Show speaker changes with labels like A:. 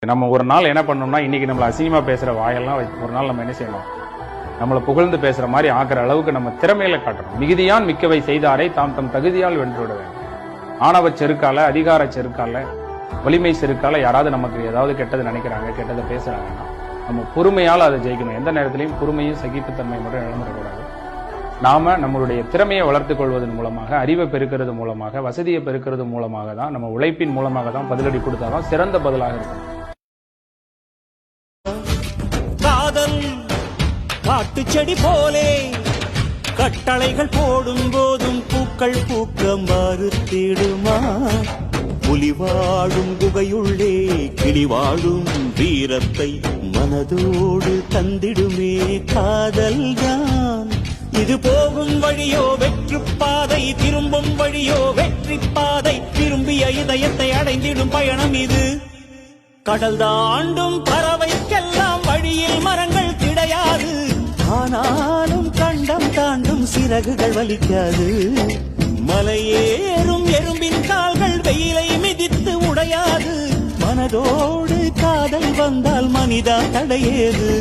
A: நம்ம ஒரு நாள் என்ன பண்ணோம்னா, இன்னைக்கு நம்மள அசிங்கமா பேசுற வாயெல்லாம் ஒரு நாள் நம்ம என்ன செய்யணும், நம்மளை புகழ்ந்து பேசுற மாதிரி ஆக்குற அளவுக்கு நம்ம திறமையில காட்டணும். மிகுதியான் மிக்கவை செய்தாரை தாம் தம் தகுதியால் வென்றுவிட வேண்டும். ஆணவ செருக்கால, அதிகார செருக்கால, வலிமை செருக்கால யாராவது நமக்கு ஏதாவது கெட்டது நினைக்கிறாங்க, கெட்டதை பேசுறாங்கன்னா நம்ம பொறுமையால் அதை ஜெயிக்கணும். எந்த நேரத்திலையும் பொறுமையும் சகிப்புத்தன்மை மட்டும் இழந்துடக்கூடாது. நாம நம்மளுடைய திறமையை வளர்த்துக் கொள்வதன் மூலமாக, அறிவை பெருக்கிறது மூலமாக, வசதியை பெருக்கிறது மூலமாக தான், நம்ம உழைப்பின் மூலமாக தான் பதிலடி கொடுத்தாதான் சிறந்த பதிலாக இருக்கும்.
B: காதல் காட்டு செடி போலே கட்டளைகள் போடும் போதும் பூக்கள் பூக்க மறுத்திடுமா? புலி வாழும் குகையுள்ளே கிளி வாழும் வீரத்தை மனதோடு தந்திடுமே காதல் தான். இது போகும் வழியோ வெற்று பாதை, திரும்பும் வழியோ வெற்றி பாதை. திரும்பிய இதயத்தை அடைந்திடும் பயணம் இது. கடல் தாண்டும் பறவைக்கெல்லாம் வழியில் மரங்கள் கிடையாது. ஆனாலும் கண்டம் தாண்டும் சிறகுகள் வலிக்காது. மலையேறும் எறும்பின் கால்கள் வெயிலை மிதித்து உடையாது. மனதோடு காதல் வந்தால் மனிதா தடையேது.